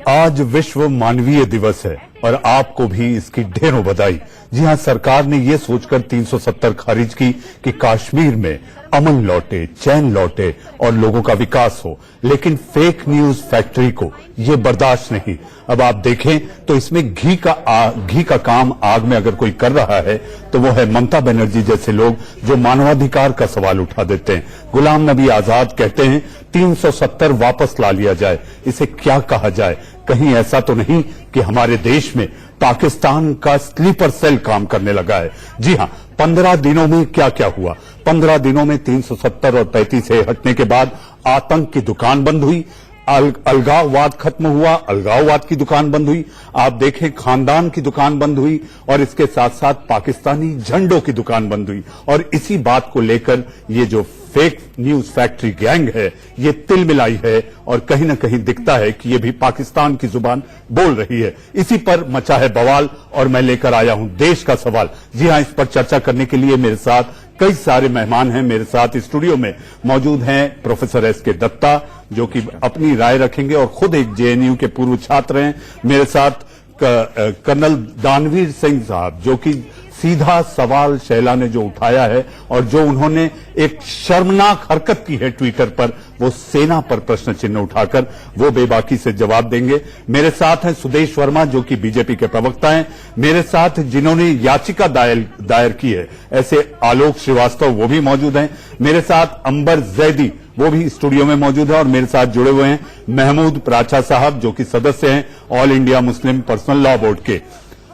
आज विश्व मानवीय दिवस है और आपको भी इसकी ढेरों बधाई। जी हां, सरकार ने यह सोचकर 370 खारिज की कि कश्मीर में अमन लौटे, चैन लौटे और लोगों का विकास हो, लेकिन फेक न्यूज फैक्ट्री को यह बर्दाश्त नहीं। अब आप देखें तो इसमें घी का काम आग में अगर कोई कर रहा है तो वो है ममता बनर्जी जैसे लोग जो मानवाधिकार का सवाल उठा देते हैं। गुलाम नबी आजाद कहते हैं 370 वापस ला लिया जाए। इसे क्या कहा जाए? कहीं ऐसा तो नहीं कि हमारे देश में पाकिस्तान का स्लीपर सेल काम करने लगा है? जी हां, 15 दिनों में क्या क्या हुआ? 15 दिनों में 370 और 35 से हटने के बाद आतंक की दुकान बंद हुई, अलगाववाद खत्म हुआ, अलगाववाद की दुकान बंद हुई, आप देखें खानदान की दुकान बंद हुई और इसके साथ साथ पाकिस्तानी झंडों की दुकान बंद हुई। और इसी बात को लेकर ये जो फेक न्यूज फैक्ट्री गैंग है ये तिल मिलाई है और कहीं ना कहीं दिखता है कि ये भी पाकिस्तान की जुबान बोल रही है। इसी पर मचा है बवाल और मैं लेकर आया हूं देश का सवाल। जी हां, इस पर चर्चा करने के लिए मेरे साथ कई सारे मेहमान हैं। मेरे साथ स्टूडियो में मौजूद हैं प्रोफेसर एस.के. दत्ता जो कि अपनी राय रखेंगे और खुद एक जेएनयू के पूर्व छात्र हैं। मेरे साथ कर्नल दानवीर सिंह साहब जो कि सीधा सवाल शैला ने जो उठाया है और जो उन्होंने एक शर्मनाक हरकत की है ट्विटर पर, वो सेना पर प्रश्न चिन्ह उठाकर वो बेबाकी से जवाब देंगे। मेरे साथ हैं सुदेश वर्मा जो कि बीजेपी के प्रवक्ता हैं। मेरे साथ जिन्होंने याचिका दायर की है ऐसे आलोक श्रीवास्तव वो भी मौजूद हैं। मेरे साथ अंबर जैदी वो भी स्टूडियो में मौजूद है और मेरे साथ जुड़े हुए हैं महमूद प्राचा साहब जो कि सदस्य हैं all India Muslim personal law board के।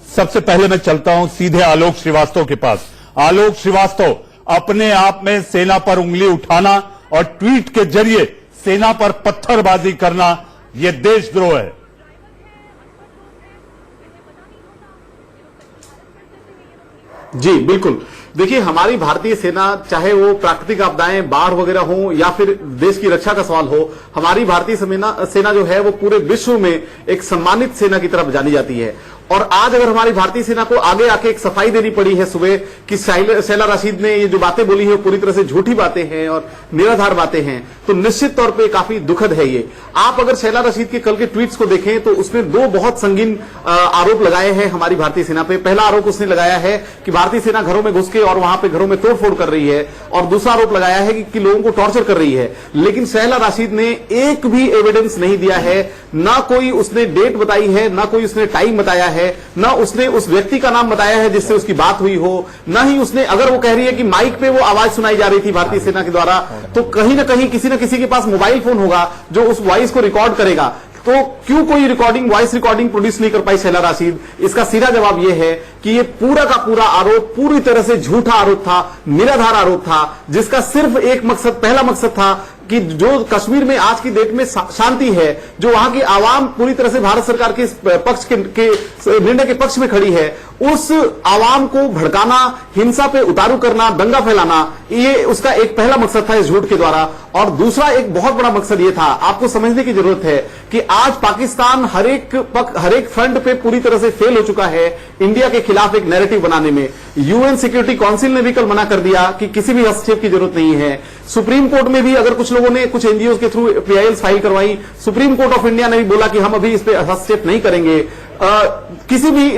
सबसे पहले मैं चलता हूं सीधे आलोक श्रीवास्तव के पास। आलोक श्रीवास्तव, अपने आप में सेना पर उंगली उठाना और ट्वीट के जरिए सेना पर पत्थरबाजी करना यह देशद्रोह है। जी बिल्कुल। देखिए, हमारी भारतीय सेना, चाहे वो प्राकृतिक आपदाएं, बाढ़ वगैरह हो या फिर देश की रक्षा का सवाल हो, हमारी भारतीय सेना जो है वो पूरे विश्व में एक सम्मानित सेना की तरफ जानी जाती है। और आज अगर हमारी भारतीय सेना को आगे आके एक सफाई देनी पड़ी है सुबह कि शैला राशिद ने ये जो बातें बोली है वो पूरी तरह से झूठी बातें हैं और निराधार बातें हैं, तो निश्चित तौर पे काफी दुखद है ये। आप अगर शैला राशिद के कल के ट्वीट्स को देखें तो उसने दो बहुत संगीन आरोप लगाए हैं हमारी भारतीय सेना पे। पहला आरोप उसने लगाया है कि भारतीय सेना घरों में घुस के और वहां पे घरों में तोड़फोड़ कर रही है, और दूसरा आरोप लगाया है कि लोगों को टॉर्चर कर रही है। लेकिन शैला राशिद ने एक भी एविडेंस नहीं दिया है, ना कोई उसने डेट बताई है, ना कोई उसने टाइम बताया है, ना उसने उस व्यक्ति का नाम बताया है जिससे उसकी बात हुई हो, ना ही उसने, अगर वो कह रही है कि माइक पे वो आवाज सुनाई जा रही थी भारतीय सेना के द्वारा, तो कहीं ना कहीं किसी न किसी के पास मोबाइल फोन होगा जो उस वॉइस को रिकॉर्ड करेगा। तो क्यों कोई वॉइस रिकॉर्डिंग प्रोड्यूस नहीं कर पाई शैला राशिद? इसका सीधा जवाब यह है कि ये पूरा का पूरा आरोप पूरी तरह से झूठा आरोप था, निराधार आरोप था, जिसका सिर्फ एक मकसद, पहला मकसद था कि जो कश्मीर में आज की डेट में शांति है, जो वहां की आवाम पूरी तरह से भारत सरकार के पक्ष के निर्णय के पक्ष में खड़ी है, उस आवाम को भड़काना, हिंसा पे उतारू करना, दंगा फैलाना, ये उसका एक पहला मकसद था इस झूठ के द्वारा। और दूसरा एक बहुत बड़ा मकसद ये था, आपको समझने की जरूरत है कि आज पाकिस्तान हर एक फ्रंट पे पूरी तरह से फेल हो चुका है इंडिया के खिलाफ एक नैरेटिव बनाने में। यूएन सिक्योरिटी काउंसिल ने भी कल मना कर दिया कि किसी भी हस्तक्षेप की जरूरत नहीं है। सुप्रीम कोर्ट में भी अगर कुछ लोगों ने कुछ एनजीओ के थ्रू पीआईएल फाइल करवाई, सुप्रीम कोर्ट ऑफ इंडिया ने भी बोला कि हम अभी इस पे हस्तक्षेप नहीं करेंगे। किसी भी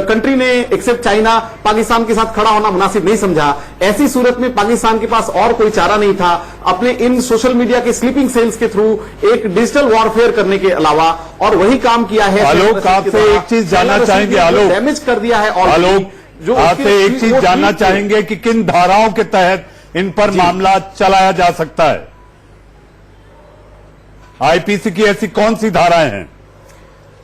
कंट्री ने एक्सेप्ट चाइना पाकिस्तान के साथ खड़ा होना मुनासिब नहीं समझा। ऐसी सूरत में पाकिस्तान के पास और कोई चारा नहीं था अपने इन सोशल मीडिया के स्लीपिंग सेल्स के थ्रू एक डिजिटल वॉरफेयर करने के अलावा, और वही काम किया है। आलोक, आपसे एक चीज जानना चाहेंगे, आलोक डैमेज कर दिया है। और आलोक, जो आपसे एक चीज जानना चाहेंगे कि किन धाराओं के तहत इन पर मामला चलाया जा सकता है? आईपीसी की ऐसी कौन सी धाराएं हैं?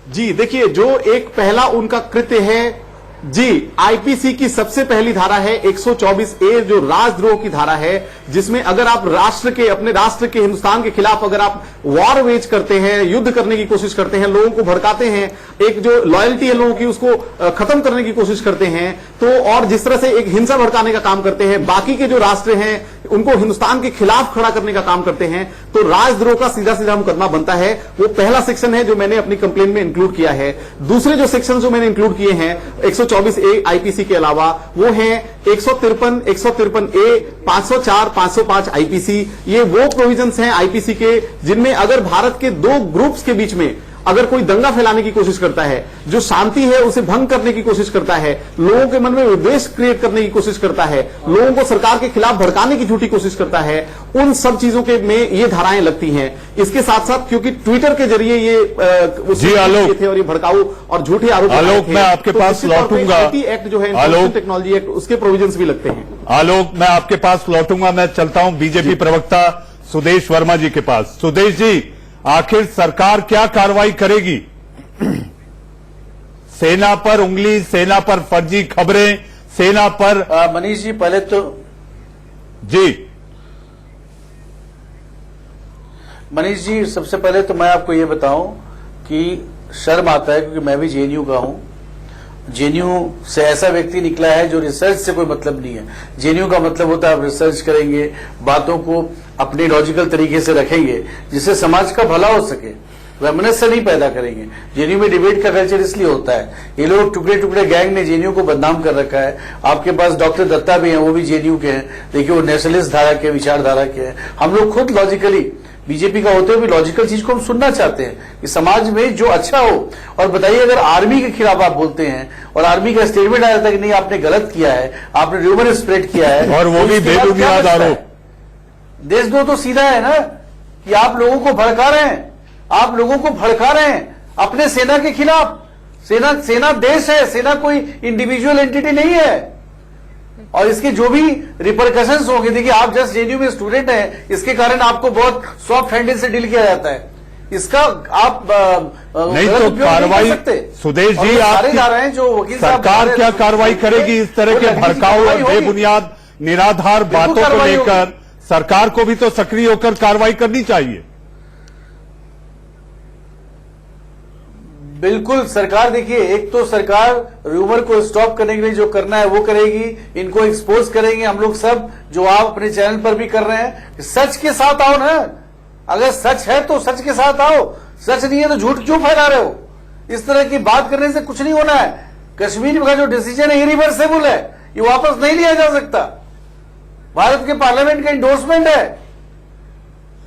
जी देखिए, जो एक पहला उनका कृत्य है, जी आईपीसी की सबसे पहली धारा है 124A जो राजद्रोह की धारा है, जिसमें अगर आप अपने राष्ट्र के हिंदुस्तान के खिलाफ अगर आप वॉर वेज करते हैं, युद्ध करने की कोशिश करते हैं, लोगों को भड़काते हैं, एक जो लॉयल्टी है लोगों की उसको खत्म करने की कोशिश करते हैं, तो और जिस तरह से एक हिंसा भड़काने का काम करते हैं, बाकी के जो राष्ट्र हैं उनको हिंदुस्तान के खिलाफ खड़ा करने का काम करते हैं, तो राजद्रोह का सीधा सीधा मुकदमा बनता है। वो पहला सेक्शन है जो मैंने अपनी कंप्लेन में इंक्लूड किया है। दूसरे जो सेक्शन जो मैंने इंक्लूड किए हैं 124A आईपीसी के अलावा, वो हैं 153A, 504, 505 आईपीसी। ये वो प्रोविजंस हैं आईपीसी के जिनमें अगर भारत के दो ग्रुप्स के बीच में अगर कोई दंगा फैलाने की कोशिश करता है, जो शांति है उसे भंग करने की कोशिश करता है, लोगों के मन में विद्वेष क्रिएट करने की कोशिश करता है, लोगों को सरकार के खिलाफ भड़काने की झूठी कोशिश करता है, उन सब चीजों के में ये धाराएं लगती हैं। इसके साथ साथ क्योंकि ट्विटर के जरिए ये जी आलोक थे और ये भड़काऊ और झूठे आरोप आलोक मैं आपके पास लौटूंगा। एक्ट जो है इंफॉर्मेशन टेक्नोलॉजी एक्ट, उसके प्रोविजंस भी लगते हैं। आलोक मैं आपके पास लौटूंगा। मैं चलता हूं बीजेपी प्रवक्ता सुदेश वर्मा जी के पास। सुदेश जी, आखिर सरकार क्या कार्रवाई करेगी? सेना पर उंगली, सेना पर फर्जी खबरें, सेना पर मनीष जी पहले तो जी मनीष जी सबसे पहले तो मैं आपको ये बताऊं कि शर्म आता है क्योंकि मैं भी जेएनयू का हूं। जेएनयू से ऐसा व्यक्ति निकला है जो रिसर्च से कोई मतलब नहीं है। जेएनयू का मतलब होता है आप रिसर्च करेंगे, बातों को अपने लॉजिकल तरीके से रखेंगे जिससे समाज का भला हो सके, वैमनस्य नहीं पैदा करेंगे। जेएनयू में डिबेट का कल्चर इसलिए होता है, ये लोग टुकड़े टुकड़े गैंग ने जेएनयू को बदनाम कर रखा है। आपके पास डॉक्टर दत्ता भी हैं, वो भी जेएनयू के हैं। देखिए वो नेशनलिस्ट धारा के, विचारधारा के हैं। हम लोग खुद लॉजिकली बीजेपी का होते हुए भी लॉजिकल चीज को हम सुनना चाहते हैं कि समाज में जो अच्छा हो। और बताइए अगर आर्मी के खिलाफ आप बोलते हैं और आर्मी का स्टेटमेंट आया था कि नहीं आपने गलत किया है, आपने र्यूमर स्प्रेड किया है, और वो भी बेबुनियाद आरोप। देशद्रोह तो सीधा है ना कि आप लोगों को भड़का रहे हैं, आप लोगों को भड़का रहे हैं अपने सेना के खिलाफ। सेना देश है, सेना कोई इंडिविजुअल एंटिटी नहीं है। और इसके जो भी रिपरकशंस होंगे, देखिए आप जस्ट जेएनयू में स्टूडेंट हैं, इसके कारण आपको बहुत सॉफ्ट हैंडल से डील किया जाता है। इसका आप नहीं तो कार्रवाई, सुदेश जी आप जो वकील सरकार क्या कार्रवाई करेगी इस तरह के भड़काऊ और बेबुनियाद निराधार बातों को लेकर? सरकार को भी तो सक्रिय होकर कार्रवाई करनी चाहिए। बिल्कुल सरकार, देखिए एक तो सरकार रूमर को स्टॉप करने के लिए जो करना है वो करेगी, इनको एक्सपोज करेंगे हम लोग सब, जो आप अपने चैनल पर भी कर रहे हैं। सच के साथ आओ ना, अगर सच है तो सच के साथ आओ, सच नहीं है तो झूठ क्यों फैला रहे हो? इस तरह की बात करने से कुछ नहीं होना है। कश्मीर का जो डिसीजन है इरिवर्सेबल है, ये वापस नहीं लिया जा सकता। भारत के पार्लियामेंट का इंडोर्समेंट है।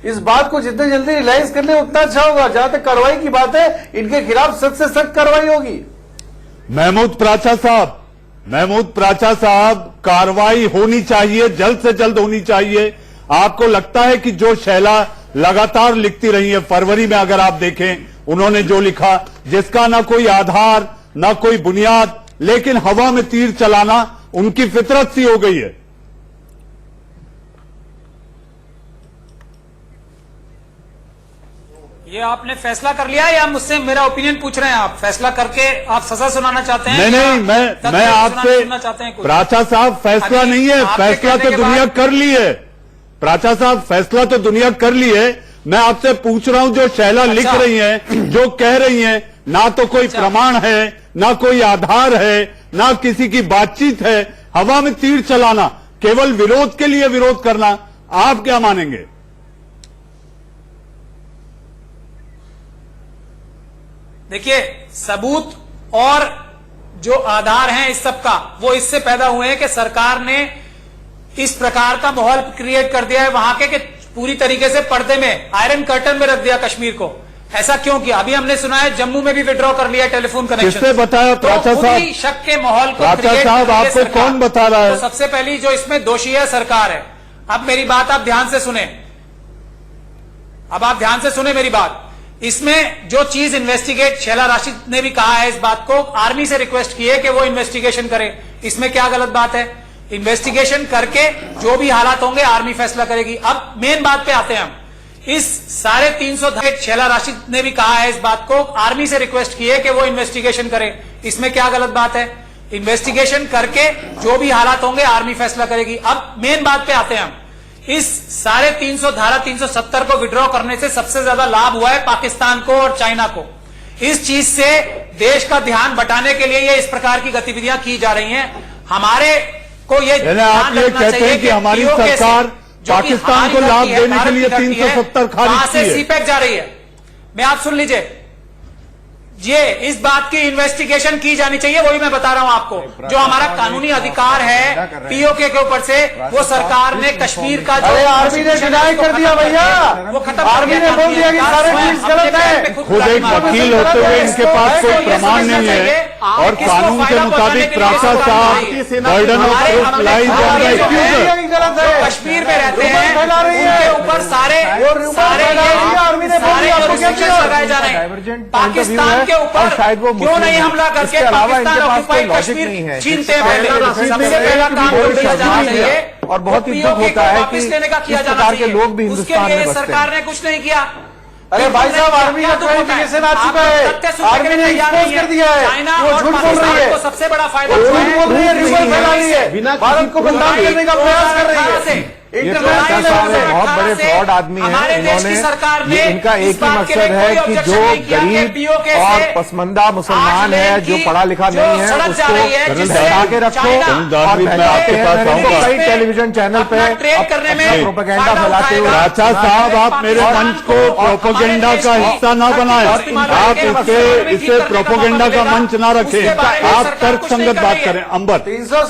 इस बात को जितने जल्दी रियलाइज कर ले उतना अच्छा होगा। जहां तक कार्रवाई की बात है, इनके खिलाफ सख्त से सख्त कार्रवाई होगी। महमूद प्राचा साहब, कार्रवाई होनी चाहिए, जल्द से जल्द होनी चाहिए। आपको लगता है कि जो शैला लगातार लिखती रही है, फरवरी में अगर आप देखें उन्होंने जो लिखा, जिसका ना कोई आधार ना कोई बुनियाद, लेकिन हवा में तीर चलाना उनकी फितरत सी हो गई है। ये आपने फैसला कर लिया या मुझसे मेरा ओपिनियन पूछ रहे हैं? आप फैसला करके आप सजा सुनाना चाहते हैं? नहीं, मैं आपसे, प्राचा साहब फैसला नहीं है, फैसला तो दुनिया कर ली है। प्राचा साहब फैसला तो दुनिया कर ली है। मैं आपसे पूछ रहा हूं जो शैला लिख रही हैं, जो कह रही हैं, ना तो कोई प्रमाण है, ना कोई आधार है, ना किसी की बातचीत है, हवा में तीर चलाना, केवल विरोध के लिए विरोध करना, आप क्या मानेंगे? देखिए, सबूत और जो आधार हैं इस सब का, वो इससे पैदा हुए हैं कि सरकार ने इस प्रकार का माहौल क्रिएट कर दिया है वहां के, कि पूरी तरीके से पर्दे में, आयरन कर्टन में रख दिया कश्मीर को। ऐसा क्यों किया? अभी हमने सुना है जम्मू में भी विड्रॉ कर लिया टेलीफोन कनेक्शन। किसने बताया प्राचा साहब? शक के माहौल को प्राचा साहब आपको कौन बता रहा है? तो सबसे पहली जो इसमें दोषी है सरकार है। अब मेरी बात आप ध्यान से सुने, अब आप ध्यान से सुने मेरी बात। इसमें जो चीज इन्वेस्टिगेट, शैला राशिद ने भी कहा है इस बात को, आर्मी से रिक्वेस्ट की है कि वो इन्वेस्टिगेशन करे। इसमें क्या गलत बात है? इन्वेस्टिगेशन करके जो भी हालात होंगे आर्मी फैसला करेगी। अब मेन बात पे आते हैं हम। इस सारे 300 शैला राशिद ने भी कहा है इस बात को, आर्मी से रिक्वेस्ट की है कि वो इन्वेस्टिगेशन करे। इसमें क्या गलत बात है? इन्वेस्टिगेशन करके जो भी हालात होंगे आर्मी फैसला करेगी। अब मेन बात पे आते हैं हम। इस सारे 300 धारा 370 को विड्रॉ करने से सबसे ज्यादा लाभ हुआ है पाकिस्तान को और चाइना को। इस चीज से देश का ध्यान बटाने के लिए ये इस प्रकार की गतिविधियां की जा रही हैं। हमारे को ये आप ये कहते हैं कि हमारी सरकार पाकिस्तान को लाभ देने के लिए 370 खारिज की है। सीपैक जा रही है। मैं आप सुन लीजिए, ये इस बात की इन्वेस्टिगेशन की जानी चाहिए, वही मैं बता रहा हूं आपको। जो हमारा कानूनी अधिकार है पीओके के ऊपर से, वो सरकार ने कश्मीर का जो आर्मी ने डिनाई कर दिया भैया, वो खत्म, आर्मी ने बोल दिया कि सारे चीज गलत है। खुद एक वकील होते हुए इनके पास कोई प्रमाण नहीं है और कानून के मुताबिक प्राचा साहब burden of proof lies on the एक्यूजर। गलत है, कश्मीर में रहते हैं उनके ऊपर सारे लगाए जा रहे हैं। पाकिस्तान के ऊपर क्यों नहीं हमला करके पाकिस्तान ऑक्युपाइड कश्मीर छीनते हैं? पहले सबसे पहला काम किया जाना चाहिए और बहुत ही दुख होता है कि इस प्रकार के लोग भी हिंदुस्तान में बसते हैं। सरकार ने कुछ नहीं किया। अरे भाई साहब, आर्मी का क्वालिफिकेशन आ चुका है, आर्मी ने एक्सपोज कर दिया है, चाइना वो और झूठ बोल रही है, सबसे बड़ा फायदा झूठ बोल रही है, रिवर्स फैला रही है, भारत को बदनाम करने का प्रयास कर रही है। ये प्राचा साहब बहुत बड़े फ्रॉड आदमी हैं। इन्होंने इनका एक ही मकसद है कि जो गरीब और पसमंदा मुसलमान है, जो पढ़ा लिखा नहीं है, उसको हटा के रखो और फैलाते हैं। कई टेलीविजन चैनल पे प्रोपेगेंडा फैलाते हुए। प्राचा साहब, आप मेरे मंच को प्रोपेगेंडा का हिस्सा न बनाएं। आप इसे प्रोपेगेंडा का मंच ना रखें। आप तर्क संगत बात करें। अंबर,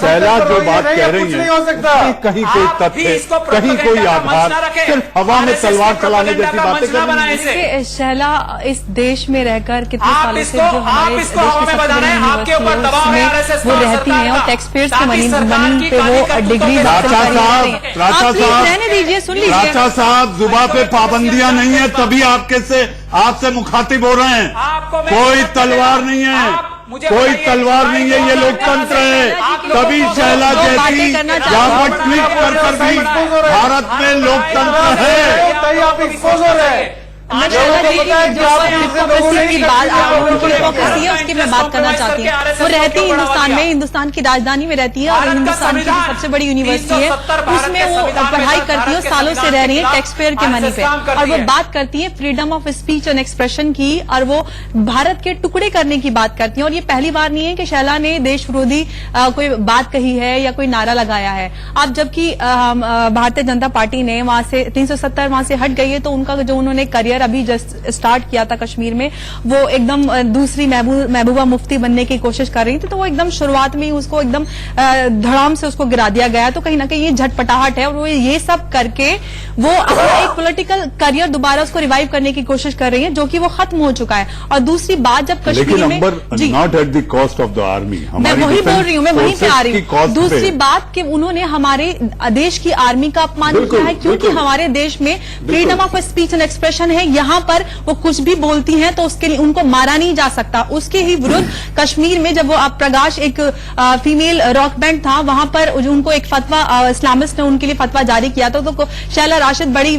शैला जो बात कह रही है, कहीं कोई तथ्य, कहीं कोई आधार, सिर्फ हवा में तलवार चलाने जैसी बातें कर रही है। शैला इस देश में रहकर कितने सालों से जो हमारे देश के वो रहती हैं और टैक्स पेयर्स की मनी पे वो डिग्री रहने दीजिए, सुन लीजिए। प्राचा साहब, जुबा पे पाबंदियां नहीं है, तभी आपसे मुखातिब हो रहे हैं। कोई तलवार नहीं है, कोई तलवार नहीं है, ये लोकतंत्र है। तभी शैला जैसी यहाँ पर ट्वीट कर भी भारत में लोकतंत्र है। आप एक्सपोज हो रहे हैं। उसकी मैं बात करना चाहती हूँ। वो रहती है हिंदुस्तान में, हिंदुस्तान की राजधानी में रहती है और हिंदुस्तान की सबसे बड़ी यूनिवर्सिटी है, उसमें वो पढ़ाई करती है, सालों से रह रही है टैक्स पेयर के मनी पे, और वो बात करती है freedom of speech and expression की, और वो भारत के टुकड़े करने की बात करती है। और ये पहली बार नहीं है कि शैला ने देश विरोधी कोई बात कही है या कोई नारा लगाया है। अब जबकि भारतीय जनता पार्टी ने वहां से 370 वहां से हट गई है, तो उनका जो उन्होंने करियर अभी जस्ट स्टार्ट किया था कश्मीर में, वो एकदम दूसरी महबूबा मुफ्ती बनने की कोशिश कर रही थी, तो वो एकदम शुरुआत में ही उसको एकदम धड़ाम से उसको गिरा दिया गया। तो कहीं ना कहीं ये झटपटाहट है और वो ये सब करके वो अपना एक पॉलिटिकल करियर दोबारा उसको रिवाइव करने की कोशिश कर रही है, जो कि वो खत्म हो चुका है। और दूसरी बात, जब कश्मीर में not at the cost of the army, मैं वही बोल रही हूँ, मैं वहीं पे आ रही हूँ। दूसरी बात कि उन्होंने हमारे देश की आर्मी का अपमान किया है, क्योंकि हमारे देश में freedom of speech and expression है। यहाँ पर वो कुछ भी बोलती हैं तो उसके लिए उनको मारा नहीं जा सकता। उसके ही विरुद्ध कश्मीर में जब वो प्रकाश एक फीमेल रॉक बैंड था, वहां पर उनको एक फतवा इस्लामिस्ट ने उनके लिए फतवा जारी किया था, तो शैला राशिद बड़ी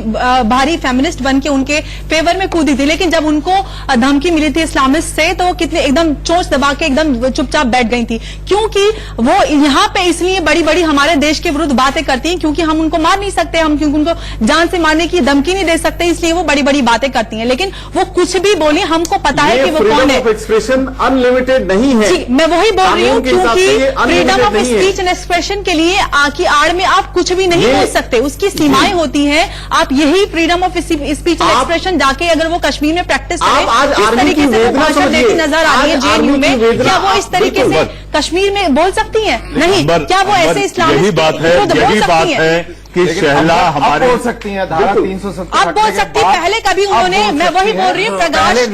भारी फेमिनिस्ट बन के उनके फेवर में कूदी थी। लेकिन जब उनको धमकी मिली थी इस्लामिस्ट से, तो वो कितने एकदम चोंच दबा के एकदम चुपचाप बैठ गई थी, क्योंकि वो यहाँ पे इसलिए बड़ी बड़ी हमारे देश के विरुद्ध बातें करती हैं, क्योंकि हम उनको मार नहीं सकते, हम क्योंकि उनको जान से मारने की धमकी नहीं दे सकते, इसलिए वो बड़ी बड़ी बातें करती हैं। लेकिन वो कुछ भी बोले, हमको पता है कि वो कौन है। एक्सप्रेशन अनलिमिटेड नहीं है जी, मैं वही बोल रही हूँ, क्योंकि freedom of speech and expression के लिए की आड़ में आप कुछ भी नहीं बोल सकते, उसकी सीमाएं होती हैं। आप यही freedom of speech and expression जाके अगर वो कश्मीर में प्रैक्टिस करें, जिस तरीके से वो भाषण देती नजर आ रही है जेएनयू में, क्या वो इस तरीके से कश्मीर में बोल सकती हैं? नहीं। क्या वो ऐसे इस्लामिक यही बात है कि शैला हमारे बोल सकती हैं, धारा 370 आप बोल सकती हैं। पहले कभी उन्होंने, मैं वही बोल रही हूँ, प्रकाश के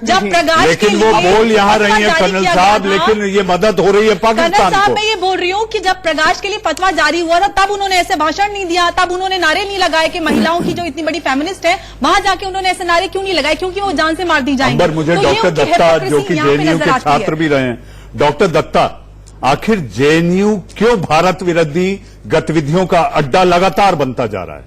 जब प्रकाश, लेकिन वो बोल यहाँ रही है कर्नल साहब, लेकिन ये मदद हो रही है पाकिस्तान को। मैं ये बोल रही हूँ कि जब प्रकाश के लिए फतवा जारी हुआ था, तब उन्होंने ऐसे भाषण नहीं दिया, तब उन्होंने नारे नहीं लगाए कि महिलाओं की जो इतनी बड़ी फेमिनिस्ट है, वहां जाके उन्होंने ऐसे नारे क्यों नहीं लगाए? क्योंकि वो जान से मार दी जाएंगी। मुझे डॉक्टर दत्ता, जो कि जेएनयू के छात्र भी रहे हैं, डॉक्टर दत्ता, आखिर जेएनयू क्यों भारत विरोधी गतिविधियों का अड्डा लगातार बनता जा रहा है?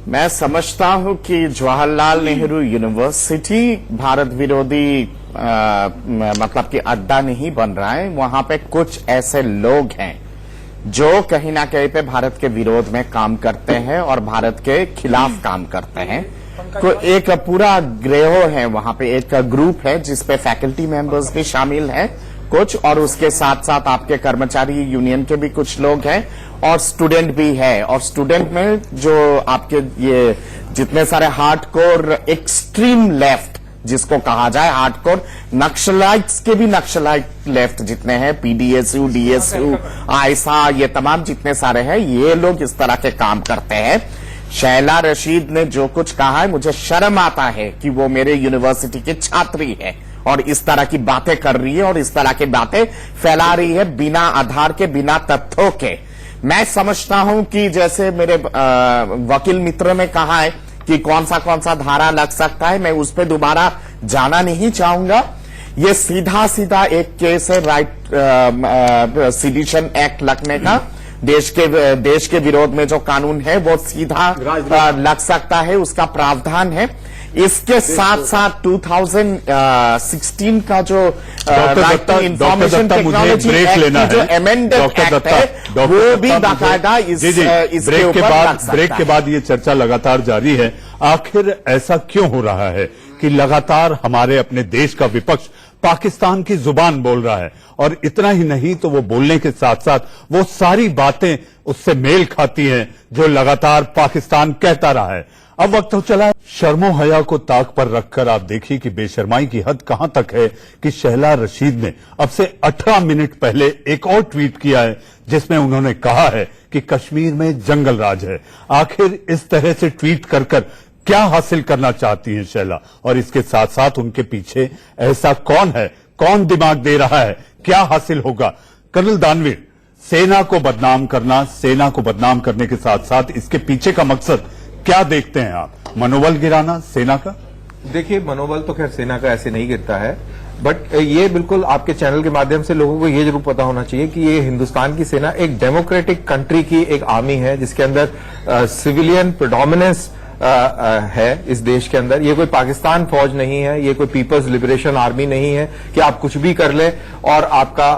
मैं समझता हूं कि जवाहरलाल नेहरू यूनिवर्सिटी भारत विरोधी मतलब कि अड्डा नहीं बन रहा है। वहां पे कुछ ऐसे लोग हैं जो कहीं ना कहीं पे भारत के विरोध में काम करते हैं और भारत के खिलाफ काम करते हैं। तो एक पूरा ग्रेहो है वहां पे, एक ग्रुप है जिसपे फैकल्टी मेंबर्स भी शामिल हैं कुछ, और उसके साथ साथ आपके कर्मचारी यूनियन के भी कुछ लोग हैं और स्टूडेंट भी है। और स्टूडेंट में जो आपके ये जितने सारे हार्डकोर एक्सट्रीम लेफ्ट जिसको कहा जाए हार्डकोर नक्सलाइट्स के भी नक्सलाइट लेफ्ट जितने हैं, पीडीएसयू, डीएसयू, आयसा, ये तमाम जितने सारे हैं, ये लोग इस तरह के काम करते हैं। शैला रशीद ने जो कुछ कहा है, मुझे शर्म आता है कि वो मेरे यूनिवर्सिटी की छात्री है और इस तरह की बातें कर रही है और इस तरह की बातें फैला रही है बिना आधार के, बिना तथ्यों के। मैं समझता हूं कि जैसे मेरे वकील मित्र ने कहा है कि कौन सा धारा लग सकता है, मैं उस पर दोबारा जाना नहीं चाहूंगा। ये सीधा सीधा एक केस है राइट सिडिशन एक्ट लगने का। देश के विरोध में जो कानून है वो सीधा लग सकता है, उसका प्रावधान है। इसके साथ साथ 2016 का जो इंफॉर्मेशन टेक्नोलॉजी एक्ट जो अमेंडेड एक्ट है, वो भी बाकायदा इसके ऊपर ब्रेक के बाद ये चर्चा लगातार जारी है। आखिर ऐसा क्यों हो रहा है कि लगातार हमारे अपने देश का विपक्ष पाकिस्तान की जुबान बोल रहा है, और इतना ही नहीं तो वो बोलने के साथ साथ वो सारी बातें उससे मेल खाती हैं जो लगातार पाकिस्तान कहता रहा है। अब वक्त हो चला है शर्मो हया को ताक पर रखकर आप देखिए कि बेशर्माई की हद कहां तक है कि शैला रशीद ने अब से 18 मिनट पहले एक और ट्वीट किया है जिसमें उन्होंने कहा है कि कश्मीर में जंगल राज है। आखिर इस तरह से ट्वीट कर क्या हासिल करना चाहती हैं शैला, और इसके साथ साथ उनके पीछे ऐसा कौन है, कौन दिमाग दे रहा है, क्या हासिल होगा? कर्नल दानवीर, सेना को बदनाम करना, सेना को बदनाम करने के साथ साथ इसके पीछे का मकसद क्या देखते हैं आप? मनोबल गिराना सेना का? देखिए, मनोबल तो खैर सेना का ऐसे नहीं गिरता है, बट ये बिल्कुल आपके चैनल के माध्यम से लोगों को ये जरूर पता होना चाहिए कि ये हिंदुस्तान की सेना एक डेमोक्रेटिक कंट्री की एक आर्मी है जिसके अंदर सिविलियन प्रेडोमिनेंस है इस देश के अंदर। ये कोई पाकिस्तान फौज नहीं है, ये कोई पीपल्स लिबरेशन आर्मी नहीं है कि आप कुछ भी कर ले और आपका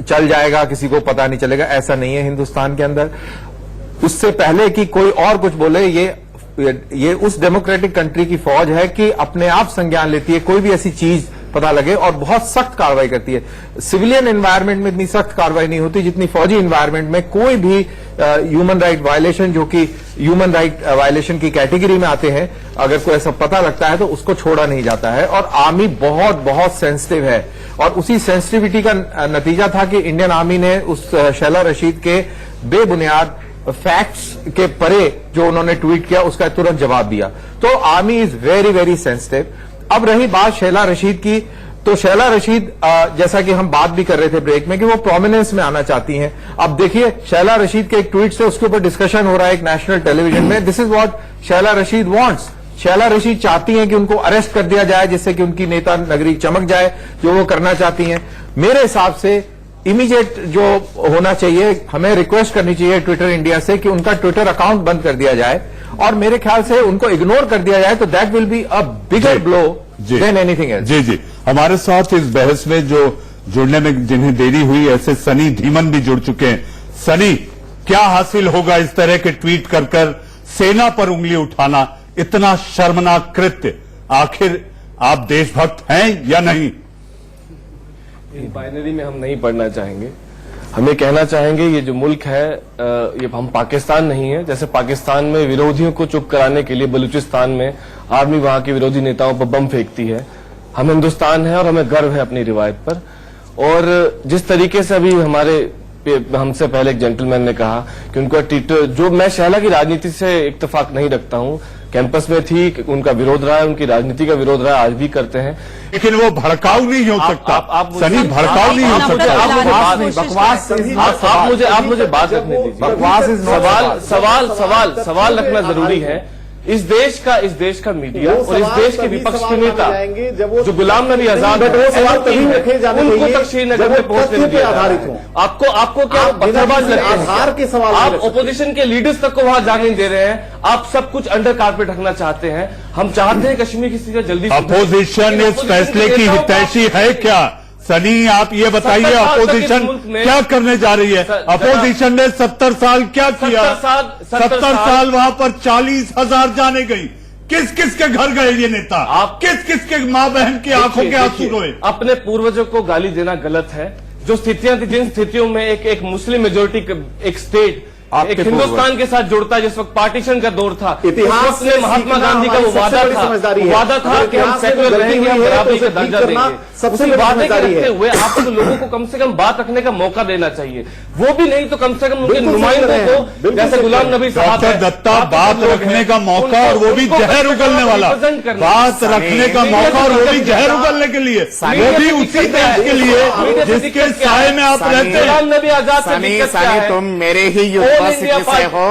चल जाएगा, किसी को पता नहीं चलेगा। ऐसा नहीं है हिंदुस्तान के अंदर। उससे पहले कि कोई और कुछ बोले, ये उस डेमोक्रेटिक कंट्री की फौज है कि अपने आप संज्ञान लेती है कोई भी ऐसी चीज पता लगे और बहुत सख्त कार्रवाई करती है। सिविलियन एनवायरनमेंट में इतनी सख्त कार्रवाई नहीं होती जितनी फौजी एनवायरनमेंट में। कोई भी ह्यूमन राइट वायलेशन जो कि ह्यूमन राइट वायलेशन की कैटेगरी में आते हैं, अगर कोई ऐसा पता लगता है तो उसको छोड़ा नहीं जाता है। और आर्मी बहुत बहुत सेंसिटिव है और उसी सेंसिटिविटी का नतीजा था कि इंडियन आर्मी ने उस शैला रशीद के बेबुनियाद फैक्ट्स के परे जो उन्होंने ट्वीट किया उसका तुरंत जवाब दिया। तो army is very very sensitive. अब रही बात शैला रशीद की, तो शैला रशीद जैसा कि हम बात भी कर रहे थे ब्रेक में कि वो प्रोमिनेंस में आना चाहती हैं। अब देखिए, शैला रशीद के एक ट्वीट से उसके ऊपर डिस्कशन हो रहा है एक नेशनल टेलीविजन में। This is what Shaila Rashid wants. Shaila Rashid चाहती हैं कि उनको अरेस्ट कर दिया जाए जिससे कि उनकी नेता नगरी चमक जाए, जो वो करना चाहती हैं। मेरे हिसाब से इमीडिएट जो होना चाहिए, हमें रिक्वेस्ट करनी चाहिए ट्विटर इंडिया से कि उनका ट्विटर अकाउंट बंद कर दिया जाए और मेरे ख्याल से उनको इग्नोर कर दिया जाए, तो that will be a bigger blow than anything else. जी जी, हमारे साथ इस बहस में जो जुड़ने में जिन्हें देरी हुई, ऐसे सनी धीमन भी जुड़ चुके हैं। सनी, क्या हासिल होगा इस तरह के ट्वीट कर सेना पर उंगली उठाना, इतना शर्मनाक कृत्य? आखिर आप देशभक्त हैं या नहीं? बाइनरी में हम नहीं पढ़ना चाहेंगे। हमें कहना चाहेंगे ये जो मुल्क है, ये हम पाकिस्तान नहीं है। जैसे पाकिस्तान में विरोधियों को चुप कराने के लिए बलूचिस्तान में आर्मी वहां के विरोधी नेताओं पर बम फेंकती है, हम हिंदुस्तान है और हमें गर्व है अपनी रिवायत पर। और जिस तरीके से अभी हमसे पहले एक जेंटलमैन ने कहा कि उनका ट्विटर, जो मैं शैला की राजनीति से इत्तेफाक नहीं रखता हूं, कैंपस में थी, उनका विरोध रहा है, उनकी राजनीति का विरोध रहा है, आज भी करते हैं, लेकिन वो भड़काऊ नहीं हो सकता। सनी भड़काऊ नहीं हो सकता। आप मुझे बात रखने दीजिए। सवाल रखना जरूरी है। इस देश का मीडिया और इस देश के विपक्ष के नेता जो गुलाम नबी आजाद उनको तक श्रीनगर में पहुंचने नहीं दिया। आपको क्या पत्थरबाज लगते हैं? आप ओपोजिशन के लीडर्स तक को वहां जाने नहीं दे रहे हैं। आप सब कुछ अंडर कारपेट रखना चाहते हैं। हम चाहते हैं कश्मीर की स्थिति जल्दी। अपोजिशन इस फैसले की हितैषी है क्या? सनी, आप ये बताइए, अपोजिशन क्या करने जा रही है? अपोजिशन ने 70 साल क्या किया? 70 साल वहां पर 40,000 जाने गई। किस किस के घर गए ये नेता? आप किस किस के मां बहन की आंखों के आंसू रोए? अपने पूर्वजों को गाली देना गलत है। जो स्थितियां थी, जिन स्थितियों में एक मुस्लिम मेजोरिटी एक स्टेट आपके एक हिंदुस्तान के साथ जुड़ता है जिस वक्त पार्टीशन का दौर था। इतिहास उस वक्त में से महात्मा सीखना गांधी का वो हमारी वादा सबसे बड़ी था, समझदारी है। वादा था कि हम इतिहास से सेकुलर गलती रहेंगे, हम हुई है, बराबरी तो का उसे ठीक दर्जा करना देंगे। सबसे उसी बड़ी वादे के समझदारी रखते है। हुए आपको तो लोगों को कम से कम बात रखने का मौका देना चाहिए। वो भी नहीं तो कम से कम उनके बिल्कुल सही नुमाइंदों कह रहे को, हैं, बिल्कुल जैसे सही गुलाम कह रहे नबी साहब डॉक्टर दत्ता बात रखने का मौका और वो भी जहर उगलने वाला, बात रखने का मौका और वो भी जहर उगलने के लिए, वो भी उसी देश के लिए जिसके साए में आप रहते हैं। गुलाम नबी आजाद से सनी दिक्कत क्या सनी है? तुम मेरे ही यूनिवर्सिटी से हो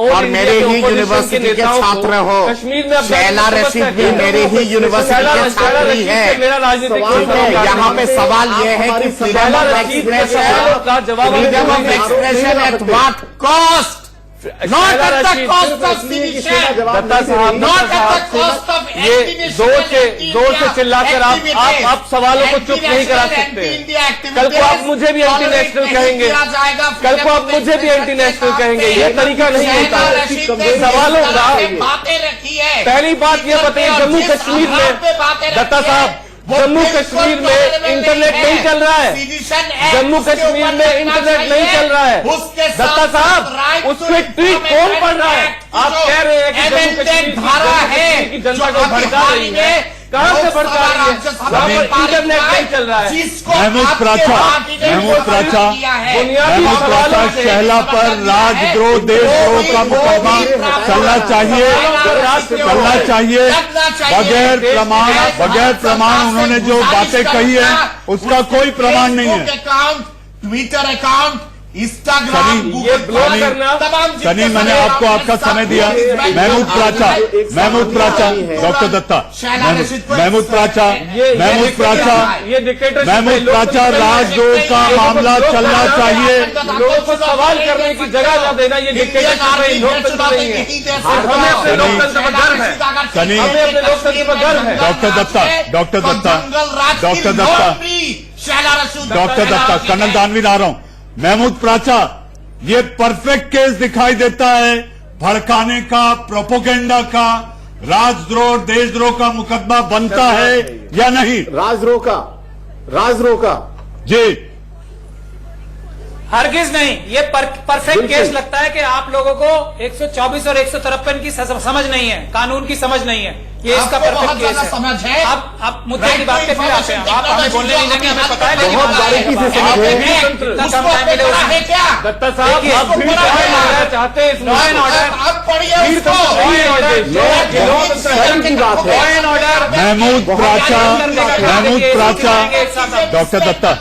और मेरे ही यूनिवर्सिटी के छात्र हो। कश्मीर में शैला रशीद भी मेरे ही यूनिवर्सिटी के छात्री है। मेरा राजनीतिक ठीक है, यहाँ पे सवाल यह है कि freedom of expression at what cost? Not at the cost of sedition. Datta साहब, Not at the cost of ये जोर से चिल्लाकर आप सवालों को चुप नहीं करा सकते। कल को आप मुझे भी एंटी नेशनल कहेंगे, कल को आप मुझे भी एंटी नेशनल कहेंगे, ये तरीका नहीं होता सवालों का। बातें रखी है। पहली बात ये बताइए, जम्मू कश्मीर में दत्ता साहब, जम्मू कश्मीर में इंटरनेट नहीं चल रहा है। जम्मू कश्मीर में इंटरनेट नहीं चल रहा है। दत्ता साहब, उस पर ट्वीट कौन पढ़ रहा है? आप कह रहे हैं कि जम्मू कश्मीर की जनता को भड़का रही है। कहां से भड़का रही है? वहां पर इंटरनेट नहीं चल रहा है। महमूद प्राचा शहला पर राजद्रोह देशद्रोह का मुकदमा चलना चाहिए। बगैर प्रमाण उन्होंने जो बातें कही है उसका कोई प्रमाण नहीं है। ट्विटर अकाउंट, इंस्टाग्राम, ये ब्लॉक करना सनी, मैंने आपको आपका समय दिया। महमूद प्राचा, डॉक्टर दत्ता, महमूद प्राचा, ये डिक्टेटरशिप महमूद प्राचा, राजद्रोह का मामला चलना चाहिए। लोगों को सवाल करने की जगह न देना, ये डिक्टेटरशिप नहीं, लोकतंत्र नहीं है। हमें अपने लोकतंत्र पर गर्व है। सनी, हमें अपने लोकतंत्र पर गर्व है। डॉक्टर दत्ता, कर्नल दानवीर आ रहा हूं। महमूद प्राचा, ये परफेक्ट केस दिखाई देता है भड़काने का, प्रोपोगेंडा का, राजद्रोह देशद्रोह का मुकदमा बनता है या नहीं? राजद्रोह का जी, हरगिज नहीं। ये परफेक्ट केस लगता है कि आप लोगों को 124 और 153 की समझ नहीं है, कानून की समझ नहीं है। ये इसका परफेक्ट केस है। अब मुद्दे की बात पे फिर आते हैं। आप हमें बोलने नहीं देंगे, हमें पता है, लेकिन बहुत बारीकी से दत्ता साहब, आप भीड़ लगाना चाहते हैं इस लॉ एंड ऑर्डर, की बात है। Law and order, Mahmood Pracha, doctor Datta,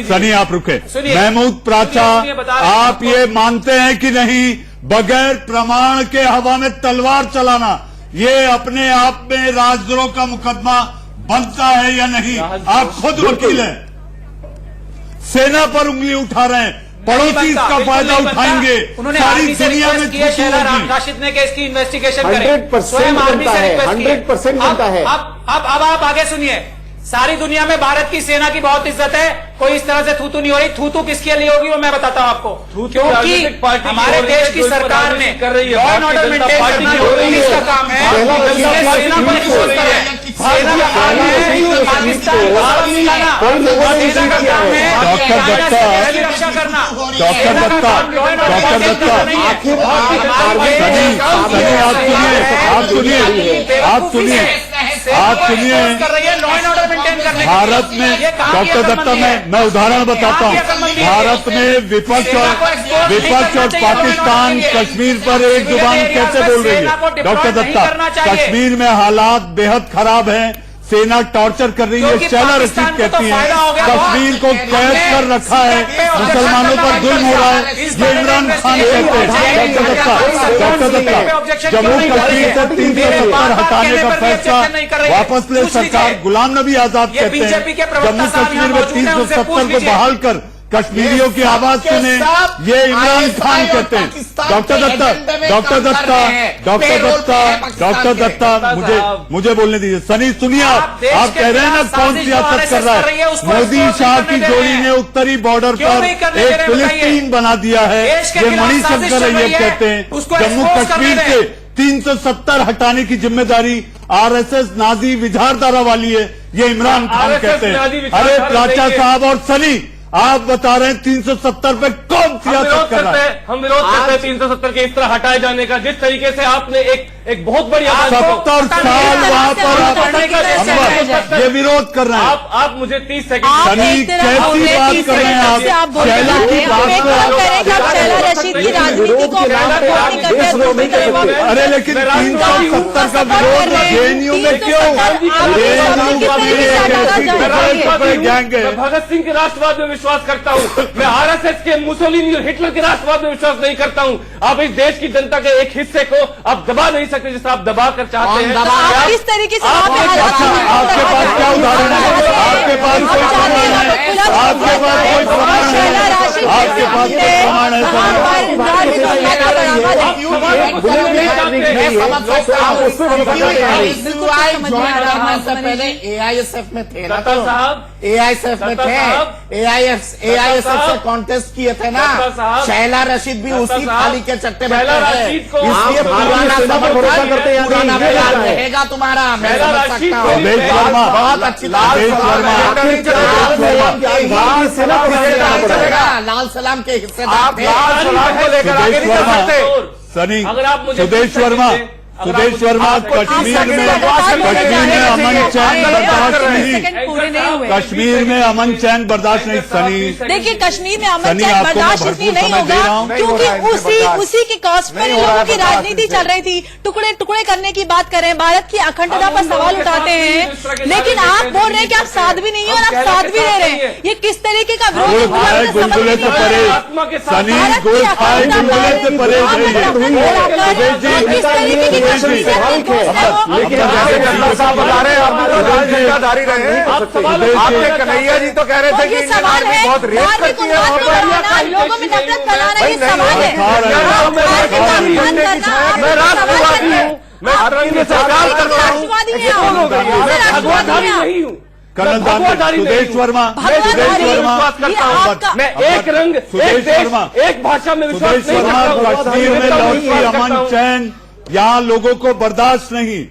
Sunny आप रुके। महमूद प्राचा, आप ये मानते हैं कि नहीं बगैर प्रमाण के हवा में तलवार चलाना ये अपने आप में राजद्रोह का मुकदमा बनता है या नहीं? आप खुद वकील हैं, सेना पर उंगली उठा रहे हैं, पड़ोसी इसका फायदा उठाएंगे, सारी दुनिया में शैला राशिद ने इसकी इन्वेस्टिगेशन करें। 100% बनता है, 100% बनता है। अब आप आगे सुनिए। सारी दुनिया में भारत की सेना की बहुत इज्जत है, कोई इस तरह से थूतू नहीं हो रही। थूतू किसके लिए होगी वो मैं बताता हूँ आपको, क्योंकि हमारे देश की सरकार ने लॉ एंड ऑर्डर मेंटेन करना पुलिस का काम है, सेना पर फोर्स कर रही है, सेना का काम है पाकिस्तान को वापस लाना, सेना का काम है रक्षा करना। भारत में डॉक्टर दत्ता, मैं उदाहरण बताता हूँ। भारत में विपक्ष और पाकिस्तान कश्मीर पर एक जुबान कैसे बोल रही है? डॉक्टर दत्ता, कश्मीर में हालात बेहद खराब हैं, सेना टॉर्चर कर रही है, शैला रशीद कहती है कश्मीर को कैद कर रखा है, मुसलमानों पर जुल्म हो रहा है, ये इमरान खान कहते हैं। डॉक्टर दत्ता, जम्मू कश्मीर से 370 हटाने का फैसला वापस ले सरकार। गुलाम नबी आजाद कहते हैं जम्मू कश्मीर में 370 को बहाल कर कश्मीरियों की आवाज सुने, ये इमरान खान कहते हैं। डॉक्टर दत्ता, मुझे बोलने दीजिए। सनी सुनिए, आप कह रहे हैं ना कौन सियासत कर रहा है? मोदी शाह की जोड़ी ने उत्तरी बॉर्डर पर एक फिलिस्तीन बना दिया है, ये मणिशंकर अय्यर कहते हैं। जम्मू कश्मीर से 370 हटाने की जिम्मेदारी आरएसएस नाजी विचारधारा वाली है, ये इमरान खान RSS कहते नाजी हैं। विचारधारा अरे प्राचा नहीं है। साहब और सनी, आप बता रहे हैं 370 पे कौन सियासत कर रहा है? हम विरोध करते हैं 370 के इस तरह हटाए जाने का, जिस तरीके से आपने एक बहुत बड़ी 70 साल वहां पर आप ये विरोध कर रहे हैं। आप मुझे 30 सेकंड सनी कैसी बात कर रहे हैं आप? शैला की बात रशीद की राजनीति को अरे लेकिन 370 का विरोध जेएनयू में क्यों? गैंग है। मैं भगत सिंह के राष्ट्रवाद में विश्वास करता हूँ, मैं आरएसएस के मुसोलिनी और हिटलर के राष्ट्रवाद में विश्वास नहीं करता हूँ। आप इस देश की जनता के एक हिस्से को आप दबा नहीं सकते जिसे आप दबा कर चाहते हैं। आप किस तरीके से आपके पास क्या उदाहरण है? आपके पास कोई प्रमाण है? आपके पास कोई प्रमाण है? आपके पास कोई प्रमाण है? से पहले एआईएसएफ में थे ना, एआईएसएफ में थे, एआईएसएफ से कॉन्टेस्ट किए थे ना। शैला रशीद भी उसी थाली के चट्टे बैठे हैं, इसलिए पुराना प्यार रहेगा तुम्हारा। मैं समझ सकता हूँ। बहुत अच्छी लाल सलाम के हिस्सेदार थे। सनी, अगर आप मुझे सुदेश वर्मा, कश्मीर में अमन चैन बर्दाश्त नहीं, कश्मीर में अमन चैन बर्दाश्त नहीं। सनी, देखिए, कश्मीर में अमन सनी, चैन आपको मैं बर्दाश्त भरपूर इसलिए नहीं समय दे रहा होगा हूं। क्योंकि उसी के कॉस्ट पर इन लोगों की राजनीति चल रही थी। टुकड़े टुकड़े करने की बात करें, भारत की अखंडता पर सवाल उठाते हैं, लेकिन आप बोल रहे हैं कि आप साथ भी नहीं है और आप साथ भी रह रहे हैं। ये किस तरीके का विरोध है? गुलगुले से परे सनी, गुल खाए गुलगुले से परे किस तरीके की लेकिन जैसे जनता साहब बता रहे हैं, आप झंडाधारी रहे हैं। आपके कन्हैया जी तो कह रहे थे कि ये सवाल है, बहुत रेप करती है और लोगों में नफरत फैलाना, ये सवाल है। मैं राष्ट्रवादी हूँ, मैं रंग से आगाज करता हूँ। भगवाधारी नहीं हूँ, कर्नल दानवे, सुदेश वर्मा, मैं एक रंग, एक देश, एक भाषा में विश्वास सुदेश नहीं वर्मा, करता हूँ। कश्मीर में लौटी अमन चैन, यहाँ लोगों को बर्दाश्त नहीं।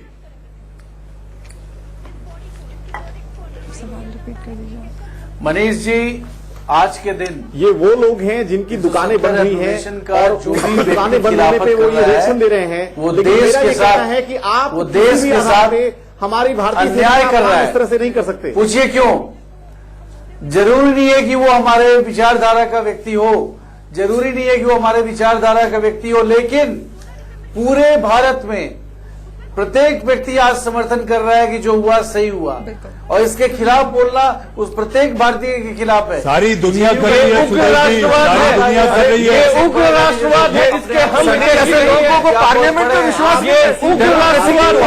मनीष जी, आज के दिन ये वो लोग हैं जिनकी दुकानें बंद हुई हैं का और जो भी उनकी दुकानें बंद होने पे वो ये रिएक्शन दे रहे हैं। वो लेकिन देश मेरा के ये कहना साथ है कि आप वो देश किसी भी के आधार साथ पे हमारी भारतीय अन्याय सेना कर रहा है। इस तरह से नहीं कर सकते। पूछिए क्यों? जरूरी नहीं है कि वो हमारे विचारधारा का व्यक्ति हो, जरूरी नहीं है कि वो हमारे विचारधारा का व्यक्ति हो, लेकिन पूरे भारत में प्रत्येक व्यक्ति आज समर्थन कर रहा है कि जो हुआ सही हुआ, और इसके खिलाफ बोलना उस प्रत्येक भारतीय के खिलाफ है। सारी दुनिया कर रही है, उग्र राष्ट्रवाद सारी है, दुनिया कर रही है। ये उग्र राष्ट्रवाद है, इसके हम जैसे लोगों को पार्लियामेंट में विश्वास ये उग्र राष्ट्रवाद है।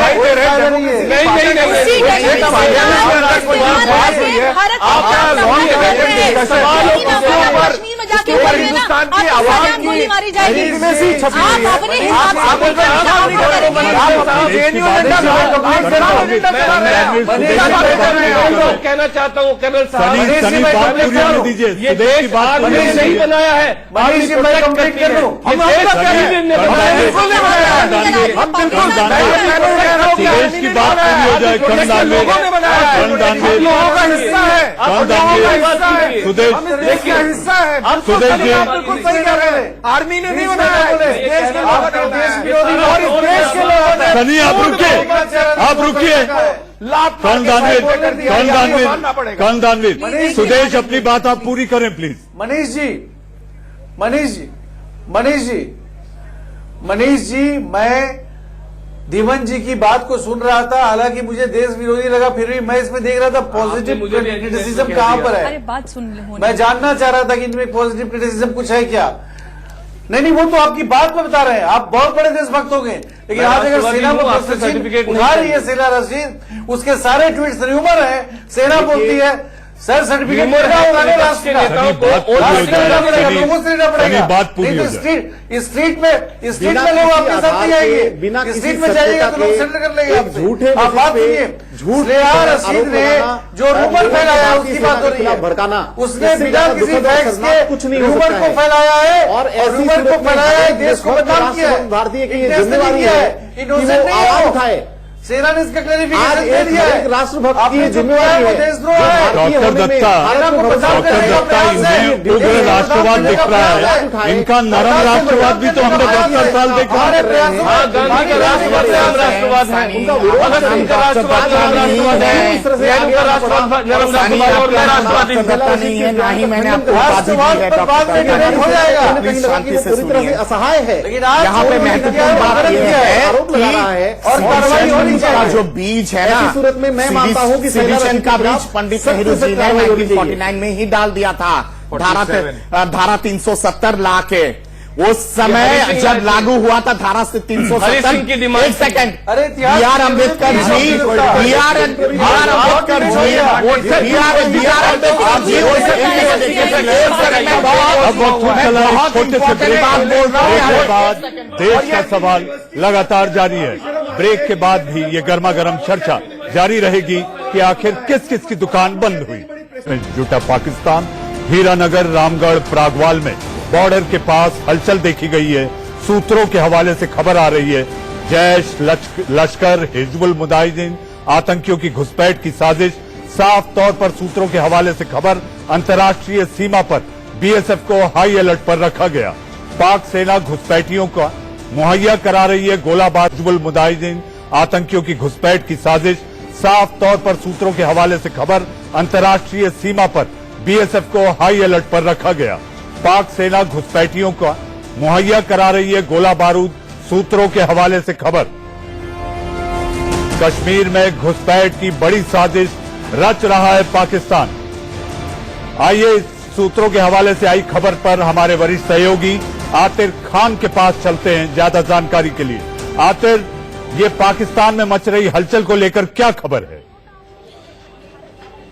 हिंदुस्तान की आवाम गोली मारी जाएगी। आप अपने हिसाब मैं कहना चाहता हूँ कर्नल साहब, सनी बात पूरी होने दीजिए। ये देश आदमी ने नहीं बनाया है, मनीष जी, मैं कंप्लीट कर दूं। देश की बात पूरी हो जाए। कर्ण दानवे, सुदेश, हिस्सा है। सुदेश जी, बिल्कुल सही कह रहे हैं, आर्मी ने नहीं बनाया है, देश के लोग, देश विरोधी और इस देश के लोग। सनी आप रुकिए, आप रुकिए। कर्ण दानवे, सुदेश अपनी बात आप पूरी करें प्लीज। मनीष जी, मनीष जी, मनीष जी, मनीष जी, मैं धीवन जी की बात को सुन रहा था, हालांकि मुझे देश विरोधी लगा, फिर भी मैं इसमें देख रहा था पॉजिटिव क्रिटिसिज्म कहां पर है। अरे बात सुन ले, मैं जानना चाह रहा था कि इनमें पॉजिटिव क्रिटिसिज्म कुछ है क्या। नहीं, वो तो आपकी बात में बता रहे हैं, आप बहुत बड़े देशभक्त हो गए, लेकिन आज अगर सेना सर्टिफिकेट उठा रही है, सेना रशीद, उसके सारे ट्वीट्स र्यूमर है, सेना बोलती है, सर सर्टिफिकेट ह्यूमर मिलेगा है, पुराने विपक्ष राष्ट्र के का। नेताओं को बात पूरी हो राष्ट्र जाए, लेना पड़ेगा, सुनिए, लोगों से लेना पड़ेगा। सुनिए, बात पूरी नहीं हो तो जाए। स्ट्रीट में बिना लोग किसी आपके साथ नहीं आधार आएंगे, के, बिना किसी स्ट्रीट में जाइएगा तो लोग सत्यता सेटल कर लेंगे के, आपसे। झूठे आप बात बेसिस पे, सुनिए, झूठ स्नेहा पर रशीद आरोप ने लगाना जो और रूमर लोगों को फैलाया भारतीय उसकी सेना बात हो के रही खिलाफ है, भड़काना, उसने इससे बिना ज्यादा किसी दुखद और फैक्ट्स शर्मनाक कुछ नहीं के हो रूमर सकता को है। फैलाया है और ऐसी रूमर सूरत को में फैलाया है, देश को देशभक्त बदनाम किया है। राष्ट्रभक्त भारतीय की ये इंटरनेशनल जिम्मेवारी किया है कि कि वो innocent नहीं है आवाज वो। उठाए। सेना ने इसका आज क्लैरिफिकेशन दे एक दिया हर है। एक राष्ट्रभक्त की आपने ये जो जिम्मेवारी किया है। वो देशद्रोह है। भारतीय डॉक्टर होने में दत्ता, भारत को डॉक्टर बचाव करने का दत्ता प्रयास है। इन्हें उग्र राष्ट्रवाद दिख रहा है, इनका नरम राष्ट्रवाद भी तो हमने 70 साल देखा हमारे है। प्रयासों हाँ, गांधी का राष्ट्रवाद नरम राष्ट्रवाद है, उनका विरोध भगत सिंह का राष्ट्रवाद नरम राष्ट्रवाद है, नेहरू का राष्ट्रवाद नरम राष्ट्रवाद और मैं राष्ट्रवादी हूं। दत्ता नहीं है, ना ही मैंने आपको उपाधि दी है बाद में डॉक्टर डिबेट हो जाएगा। कहीं ना कहीं वो से पूरी तरह से सुनिए। असहाय है। लेकिन आज यहाँ पे महत्वपूर्ण बात यह है आरोप लगा रहा है और कार्रवाई होनी का चाहिए। जो बीज है ना, ऐसी सूरत में मैं मानता हूँ कि सिविशन सेना का के बीज खिलाफ पंडित सख्त नेहरू से जी ने कार्रवाई होनी चाहिए। 1949 में ही डाल दिया था। 47 धारा 370 ला के उस समय हरि सिंह जब लागू हुआ था धारा से हरि सिंह 370 की डिमांड एक सेकंड अरे इतिहास B R Ambedkar ji B R Ambedkar ji अब वक्त चला एक छोटे से ब्रेक बात बोल रहा हूं। के बाद देश का सवाल लगातार जारी है। ब्रेक के बाद भी ये गर्मा गर्म चर्चा जारी रहेगी कि आखिर किस किस की दुकान बंद हुई। जुटा पाकिस्तान, हीरानगर, रामगढ़, प्रागवाल में बॉर्डर के पास हलचल देखी गई है। सूत्रों के हवाले से खबर आ रही है, जैश, लश्कर, हिजबुल मुजाहिदीन आतंकियों की घुसपैठ की साजिश। साफ तौर पर सूत्रों के हवाले से खबर, अंतर्राष्ट्रीय सीमा पर बीएसएफ को हाई अलर्ट पर रखा गया। पाक सेना घुसपैठियों का मुहैया करा रही है गोलाबार। हिजबुल मुजाहिदीन आतंकियों की घुसपैठ की साजिश। साफ तौर पर सूत्रों के हवाले से खबर, अंतर्राष्ट्रीय सीमा पर बीएसएफ को हाई अलर्ट पर रखा गया। पाक सेना घुसपैठियों का मुहैया करा रही है गोला बारूद। सूत्रों के हवाले से खबर, कश्मीर में घुसपैठ की बड़ी साजिश रच रहा है पाकिस्तान। आइए सूत्रों के हवाले से आई खबर पर हमारे वरिष्ठ सहयोगी आतिर खान के पास चलते हैं ज्यादा जानकारी के लिए। आतिर, ये पाकिस्तान में मच रही हलचल को लेकर क्या खबर है?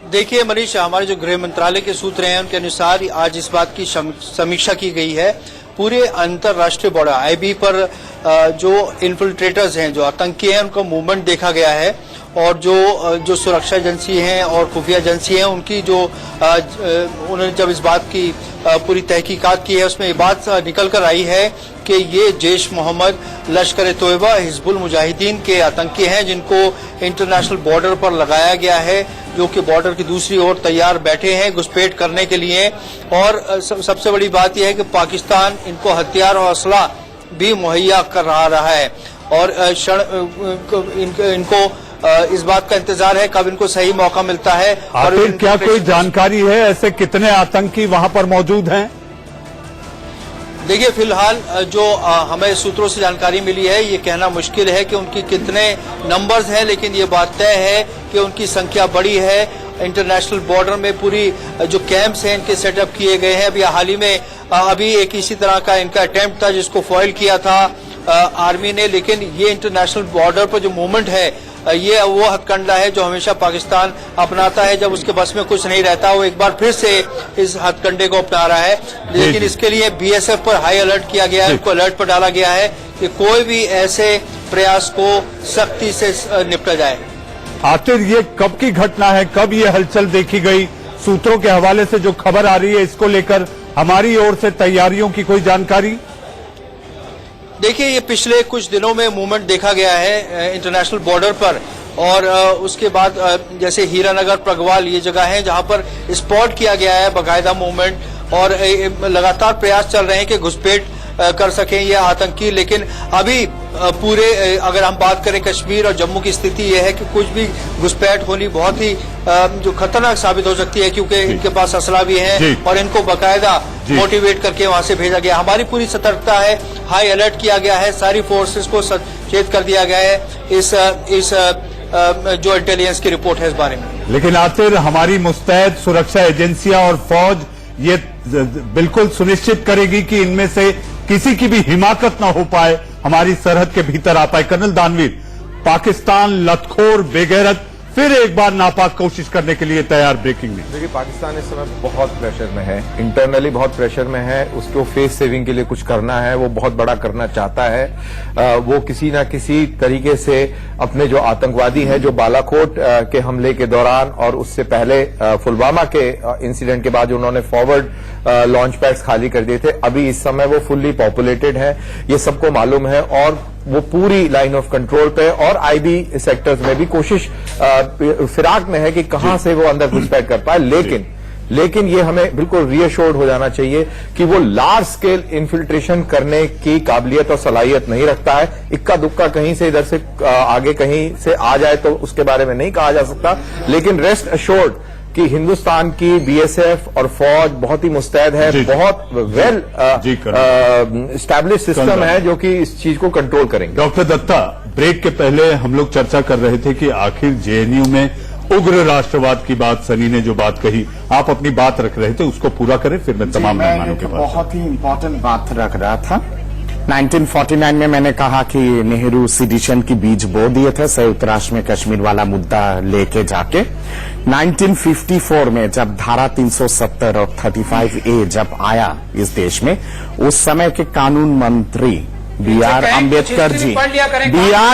देखिए मनीष, हमारे जो गृह मंत्रालय के सूत्र हैं उनके अनुसार आज इस बात की समीक्षा की गई है। पूरे अंतर्राष्ट्रीय बॉर्डर आईबी पर जो इन्फिल्ट्रेटर्स हैं, जो आतंकी हैं, उनका मूवमेंट देखा गया है और जो सुरक्षा एजेंसी हैं और खुफिया एजेंसी हैं उनकी जो उन्होंने जब इस बात की पूरी तहकीकात की है उसमें ये बात निकल कर आई है कि ये जैश मोहम्मद, लश्कर तोयबा, हिजबुल मुजाहिदीन के आतंकी हैं जिनको इंटरनेशनल बॉर्डर पर लगाया गया है, जो कि बॉर्डर की दूसरी ओर तैयार बैठे हैं घुसपैठ करने के लिए। और सबसे बड़ी बात यह है कि पाकिस्तान इनको हथियार और असला भी मुहैया कर रहा है और इनको इस बात का इंतजार है कब इनको सही मौका मिलता है। और क्या कोई जानकारी है ऐसे कितने आतंकी वहां पर मौजूद हैं? देखिए फिलहाल जो हमें सूत्रों से जानकारी मिली है ये कहना मुश्किल है कि उनकी कितने नंबर्स हैं, लेकिन ये बात तय है कि उनकी संख्या बड़ी है। इंटरनेशनल बॉर्डर में पूरी जो कैंप्स हैं इनके सेटअप किए गए हैं। अभी हाल ही में अभी एक इसी तरह का इनका अटेम्प्ट था जिसको फॉइल किया था आर्मी ने, लेकिन ये इंटरनेशनल बॉर्डर पर जो मूवमेंट है ये वो हथकंडा है जो हमेशा पाकिस्तान अपनाता है। जब उसके बस में कुछ नहीं रहता वो एक बार फिर से इस हथकंडे को अपना रहा है, लेकिन इसके लिए बीएसएफ पर हाई अलर्ट किया गया है, उनको अलर्ट पर डाला गया है कि कोई भी ऐसे प्रयास को सख्ती से निपटा जाए। आखिर ये कब की घटना है, कब ये हलचल देखी गई? सूत्रों के हवाले से जो खबर आ रही है इसको लेकर हमारी ओर से तैयारियों की कोई जानकारी? देखिए ये पिछले कुछ दिनों में मूवमेंट देखा गया है इंटरनेशनल बॉर्डर पर और उसके बाद जैसे हीरानगर, प्रगवाल ये जगह हैं जहां पर स्पॉट किया गया है बाकायदा मूवमेंट और लगातार प्रयास चल रहे हैं कि घुसपैठ कर सकें ये आतंकी। लेकिन अभी पूरे अगर हम बात करें कश्मीर और जम्मू की स्थिति यह है कि कुछ भी घुसपैठ होनी बहुत ही जो खतरनाक साबित हो सकती है क्योंकि इनके पास असला भी है और इनको बाकायदा मोटिवेट करके वहां से भेजा गया। हमारी पूरी सतर्कता है, हाई अलर्ट किया गया है, सारी फोर्सेस को सचेत कर दिया गया है इस जो इंटेलिजेंस की रिपोर्ट है इस बारे में। लेकिन आखिर हमारी मुस्तैद सुरक्षा एजेंसियां और फौज ये बिल्कुल सुनिश्चित करेगी कि इनमें से किसी की भी हिमाकत न हो पाए, हमारी सरहद के भीतर आ पाए। कर्नल दानवीर, पाकिस्तान लतखोर बेगैरत फिर एक बार नापाक कोशिश करने के लिए तैयार। Breaking news. देखिए, पाकिस्तान इस समय बहुत प्रेशर में है, इंटरनली बहुत प्रेशर में है। उसको फेस सेविंग के लिए कुछ करना है, वो बहुत बड़ा करना चाहता है। वो किसी ना किसी तरीके से अपने जो आतंकवादी हैं, जो बालाकोट के हमले के दौरान और उससे पहले पुलवामा के इंसिडेंट के बाद उन्होंने फॉरवर्ड लॉन्च पैड्स खाली कर दिए थे, अभी इस समय वो फुल्ली पॉपुलेटेड है, ये सबको मालूम है। और वो पूरी लाइन ऑफ कंट्रोल पे और आईबी सेक्टर्स में भी कोशिश फिराक में है कि कहां से वो अंदर घुसपैठ कर पाए। लेकिन ये हमें बिल्कुल रीअश्योर्ड हो जाना चाहिए कि वो लार्ज स्केल इन्फिल्ट्रेशन करने की काबिलियत और सलाहियत नहीं रखता है। इक्का दुक्का कहीं से इधर से आगे कहीं से आ जाए तो उसके बारे में नहीं कहा जा सकता, लेकिन रेस्ट अश्योर्ड कि हिंदुस्तान की बीएसएफ और फौज बहुत ही मुस्तैद है, बहुत वेल एस्टैब्लिश सिस्टम है जो कि इस चीज को कंट्रोल करेंगे। डॉक्टर दत्ता, ब्रेक के पहले हम लोग चर्चा कर रहे थे कि आखिर जेएनयू में उग्र राष्ट्रवाद की बात, सनी ने जो बात कही, आप अपनी बात रख रहे थे, उसको पूरा करें, फिर मैं तमाम मेहमानों के पास। बहुत ही इंपॉर्टेंट बात रख रहा था। 1949 में मैंने कहा कि नेहरू सिडिशन की बीज बो दिए थे, संयुक्त राष्ट्र में कश्मीर वाला मुद्दा लेके जाके। 1954 में जब धारा 370 और 35A जब आया इस देश में, उस समय के कानून मंत्री बी आर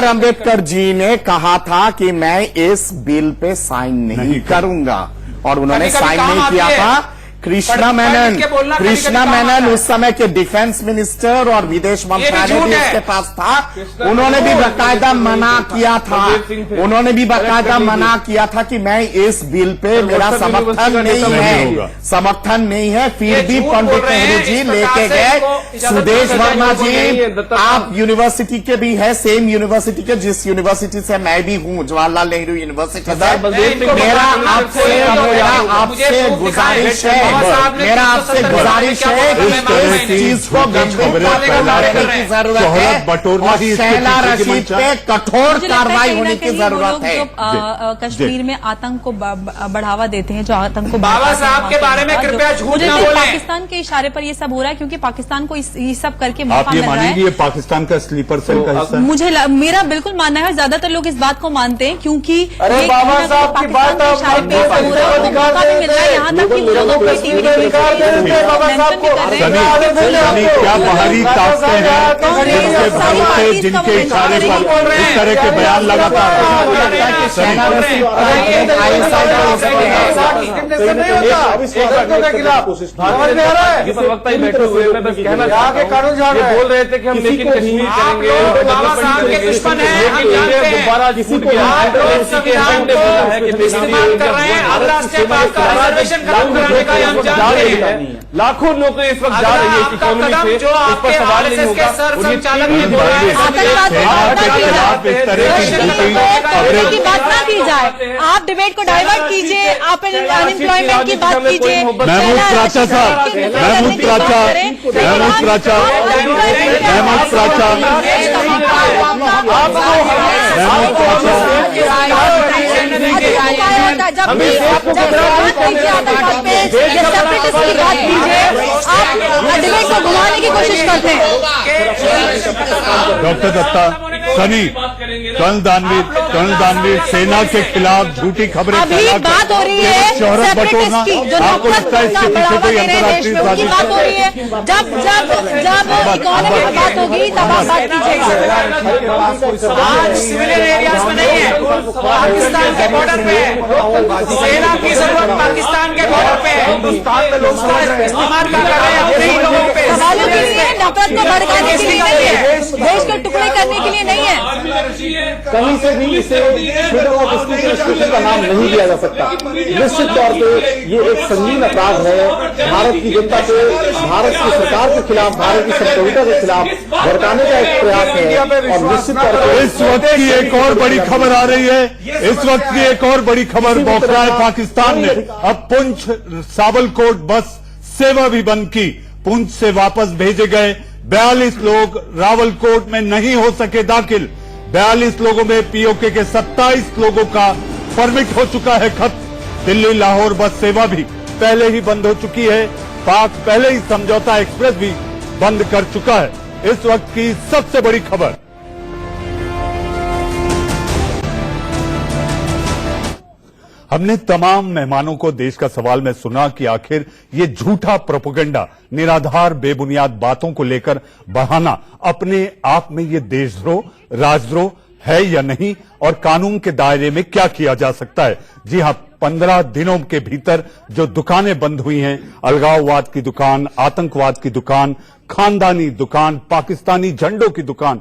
अम्बेडकर जी ने कहा था कि मैं इस बिल पे साइन नहीं करूंगा, और उन्होंने साइन नहीं किया था। कृष्णा मेनन उस समय के डिफेंस मिनिस्टर और विदेश मंत्रालय भी उसके पास था, उन्होंने भी बाकायदा मना किया था कि मैं इस बिल पे मेरा समर्थन नहीं है। फिर भी पंडित नेहरू जी लेके गए। सुदेश वर्मा जी, आप यूनिवर्सिटी के भी है, सेम यूनिवर्सिटी के, जिस यूनिवर्सिटी से मैं भी हूँ, जवाहरलाल नेहरू यूनिवर्सिटी से। मेरा आपसे गुजारिश है इस चीज को गंभीरता से लेने की जरूरत है और शैला रशीद पे कठोर कार्रवाई होने की जरूरत है। जो कश्मीर में आतंक को बढ़ावा देते हैं, जो आतंक को बाबा साहब के बारे में कृपया झूठ न बोलें। पाकिस्तान के इशारे पर ये सब हो रहा है, क्योंकि पाकिस्तान को ये सब करके मौका आप ये मिल रहा है। मानेंगे ये पाकिस्तान का स्लीपर सेल का हिस्सा है? मुझे मेरा बिल्कुल मानना है, ज्यादातर लोग इस बात को मानते हैं, क्योंकि अरे बाबा साहब की बात पाकिस्तान के इशारे पे मौका भी मिल रहा है। यहाँ तक कि लोगों को टीवी क्या बाहरी ताकतें हैं जिनके इशारे पर इस तरह के बयान लगातार प्रवक्ता ही बैठे हुए, मैं बस कहना बोल रहे थे कि हम लेकिन कश्मीर करेंगे, दोबारा फूट गया है। लाखों लोग तो इस वक्त जा रही है इकोनॉमी से, इस पर सवाल नहीं होगा। की बात ना की जाए, आप डिबेट को डाइवर्ट कीजिए, आप अनएम्प्लॉयमेंट की बात कीजिए। महमूद प्राचा साहब, महमूद प्राचा डिबेट को घुमाने की कोशिश करते हैं। डॉक्टर दत्ता, सनी, कर्नल दानवीर सेना के खिलाफ झूठी खबरें अभी बात हो रही है शोहरत बटोरना, आपको लगता है इसके पीछे कोई अंतर्राष्ट्रीय साजिश? बात हो रही है, जब इकोनॉमी की बात होगी तब आप बात कीजिएगा। आज सिविलियन एरियाज में नहीं है, पाकिस्तान के बॉर्डर पे सेना की जरूरत पाकिस्तान के बॉर्डर पे हिंदुस्तान में लोग इस्तेमाल कर रहे हैं अपने ही लोगों पे। सवालों के लिए, नफरत को भड़काने के लिए नहीं है, देश को टुकड़े करने के लिए नहीं है। कहीं से भी इसे फ्रीडम ऑफ स्पीच रेस्ट्रिक्शन का नाम नहीं दिया जा सकता। निश्चित तौर पे ये एक संगीन अपराध है, भारत की जनता को भारत की सरकार के खिलाफ, भारत की संप्रभुता के खिलाफ भड़काने का एक प्रयास है। और निश्चित तौर पर इस वक्त की एक और बड़ी खबर आ रही है, इस वक्त की एक और बड़ी खबर बौखला है पाकिस्तान ने। अब पुंछ सावलकोट बस सेवा भी बंद की, पुंछ से वापस भेजे गए 42 लोग रावलकोट में नहीं हो सके दाखिल। 42 लोगों में पीओके के 27 लोगों का परमिट हो चुका है खत्म। दिल्ली लाहौर बस सेवा भी पहले ही बंद हो चुकी है, पाक पहले ही समझौता एक्सप्रेस भी बंद कर चुका है। इस वक्त की सबसे बड़ी खबर। हमने तमाम मेहमानों को देश का सवाल में सुना कि आखिर ये झूठा प्रोपेगेंडा, निराधार बेबुनियाद बातों को लेकर बढ़ाना अपने आप में ये देशद्रोह, राजद्रोह है या नहीं, और कानून के दायरे में क्या किया जा सकता है। जी हां, 15 दिनों के भीतर जो दुकानें बंद हुई हैं, अलगाववाद की दुकान, आतंकवाद की दुकान, खानदानी दुकान, पाकिस्तानी झंडों की दुकान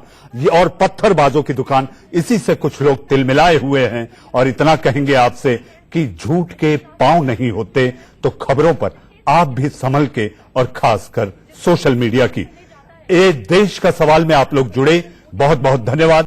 और पत्थरबाजों की दुकान, इसी से कुछ लोग तिलमिलाए हुए हैं। और इतना कहेंगे आपसे कि झूठ के पांव नहीं होते तो खबरों पर आप भी संभल के, और खासकर सोशल मीडिया की। देश का सवाल में आप लोग जुड़े, बहुत बहुत धन्यवाद।